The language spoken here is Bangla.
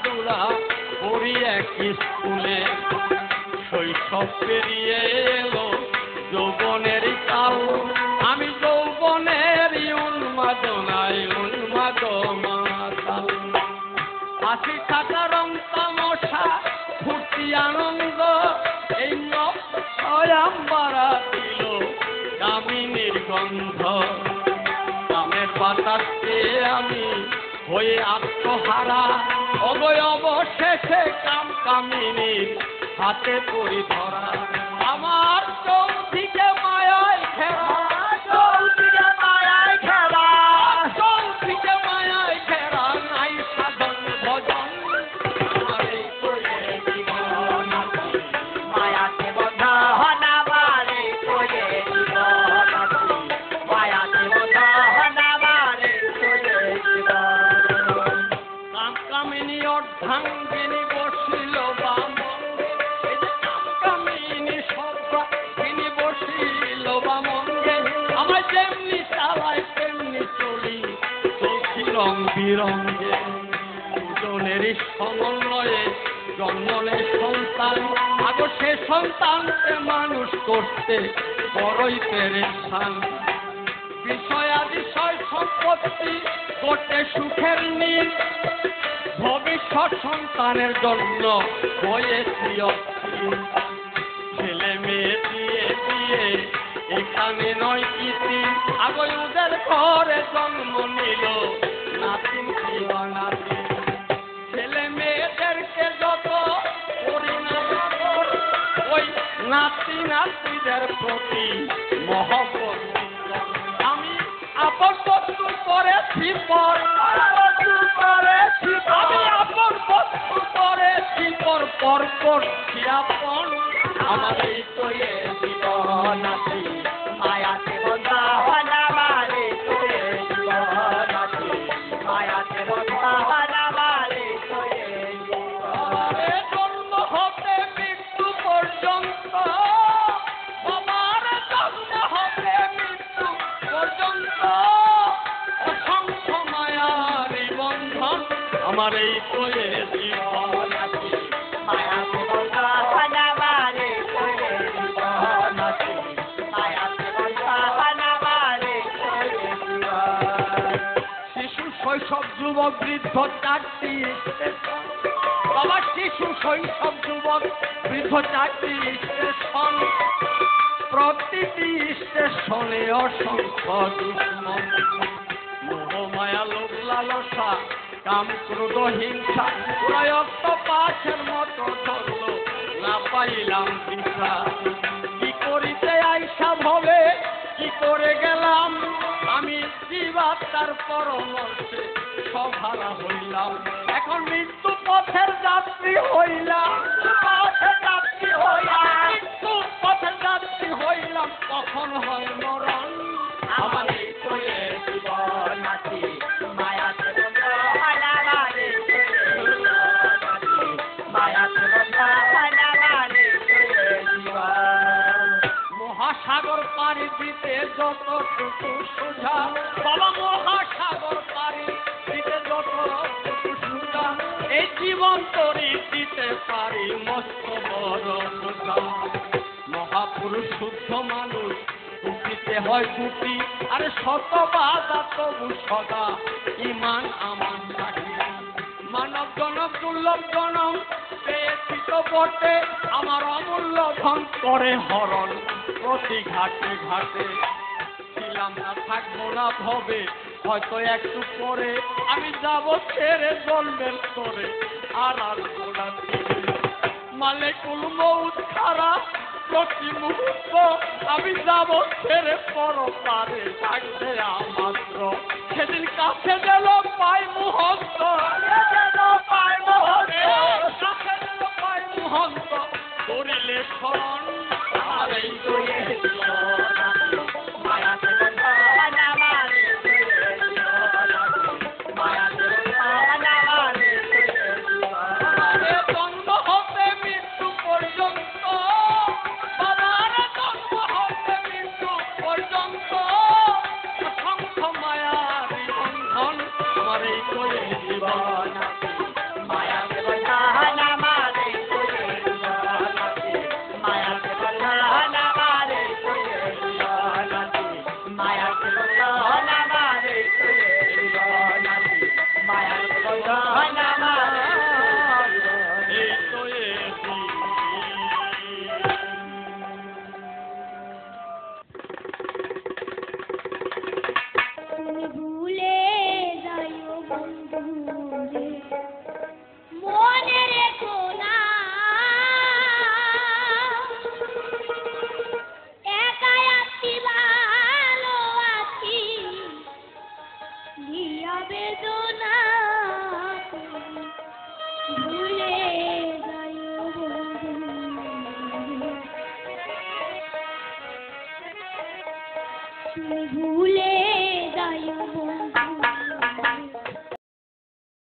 খেলাধুলা করি এক স্কুলে। শৈশব পেরিয়ে এলো যৌবনের কাল, আমি যৌবনের উন্মাদনায় উন্মাদমাতাল। হাসি থাকা রং তামশা ফুর্তি আনন্দ এই নয়াম্বারা দিল কামিনীর গন্ধ। কামের বাতাস পেয়ে আমি হয়ে আত্মহারা, অবশেষে কাম কামিনীর হাতে পড়ি ধরা। আমার চৌদিকে মায়ায় ঘেরা, চৌদিকে মায়ায় ঘেরা, চৌদিকে মায়ায় ঘেরা, নাই সাধন ভজন। মায়াতে বন্ধা হনা মারে তোরে জীবন, মায়াতে বন্ধা হনা মারে তোরে জীবন। কাম কামিনী অর্ধাঙ্গিনী বসিল বামন, কাম কামিনী সর্বাঙ্গিনী বসিল বামঙ্গে। আমার যেমনি চালায় তেমনি চলি, চলছি রং বিরঙ্গে। দুজনেরই সমন্বয়ে জন্মলে সন্তান, আগো সে সন্তানকে মানুষ করতে বড়ই পেরেশান। বিষয়াদিশয় সম্পত্তি করতে সুখের নীল, ভবিষ্যৎ সন্তানের জন্য হয়েছি অস্থির। ছেলে মেয়ে দিয়ে দিয়ে এখানে নয় ইতি, আগো ওদের ঘরে জন্ম নিল নাতিন কিবা নাতি। ছেলে মেয়েদেরকে যত করি না আদর, ওই নাতি নাতিদের প্রতি মহব্বত। আমি আপন বস্তু করেছি পর, বস্তু করেছি, আমি আপন বস্তু করেছি পর, পর করছি আপন। আমার এই তোরে জীবন আছে, মায়াতে বন্ধা হনা মারে তোরে জীবন আছে, মায়াতে বন্ধা হনা মারে তোরে জীবন। জন্ম হতে মৃত্যু পর্যন্ত, বাবার জন্ম হতে মৃত্যু পর্যন্ত, অসংখ্য মায়ার বন্ধন আমার এই তোরে জীবন আছে। মায়াতে বন্ধা হনা মারে তোরে জীবন আছে, মায়াতে বন্ধা হনা মারে তোরে জীবন। শিশু শৈশব যুবক বৃদ্ধ চারটি স্টেশন, বাবা শিশু শৈশব যুবক বৃদ্ধ চারটি স্টেশন। প্রতিটি স্টেশনে অসংখ্য দুশ্মন, মোহ মায়া লোভ লালসা কাম ক্রোধ হিংসা, প্রয়ত্ন পাছের মতো ধরল না পাইলাম দিশা। কি করিতে আইসা ভবে কি করে গেলাম, আমি জীবাত্মার পরমর্শে সভারা হইলাম। এখন মৃত্যু পথের যাত্রী হইলাম, পথের যাত্রী হইলাম, মৃত্যু পথের যাত্রী হইলাম, কখন হয় মরণ। আমার এই তোরে জীবন আছে, মায়াতে বন্ধা হনা মারে তোরে জীবন আছে, মায়াতে বন্ধা হনা মারে তোরে জীবন। মহাসাগর পাড়ি দিতে যতটুকু সোজা, বাবা মহাসাগর পাড়ি দিতে যতটুকু সোজা, এই জীবন তরি দিতে পারি মস্ত বড় সোজা। মহাপুরুষ শুদ্ধ মানুষ দুটিতে হয় দুটি, আরে শত বাধা তবু সদা ইমান আমান থাকে। মানব জনম দুর্লভ জনম পেয়েছি তো বটে, আমার অমূল্য ধন করে হরণ প্রতি ঘাটে ঘাটে। ছিলাম না থাকবো না ভবে, হয়তো একটু পরে আমি যাব ছেড়ে জন্মের তোরে আর আসবো না ফিরে। মালেকুল মউত খারা প্রতি মুহূর্ত, আমি যাব ছেড়ে পরপারে থাকবে আমাত্র। সেদিন কাছে গেল পাই মুহূর্ত, পাই মুহূর্ত, কাছে গেল পাই মুহূর্ত, করিলে স্মরণ আর এই তোরে জীবন আছে, মায়াতে বন্ধা হনা মারে তোরে জীবন আছে, মায়াতে বন্ধা হনা মারে তোরে জীবন। জন্ম হতে মৃত্যু পর্যন্ত, বাবার জন্ম হতে মৃত্যু পর্যন্ত, অসংখ্য মায়ার বন্ধন আমার এই তোরে জীবন তুমি ভুলে যাইও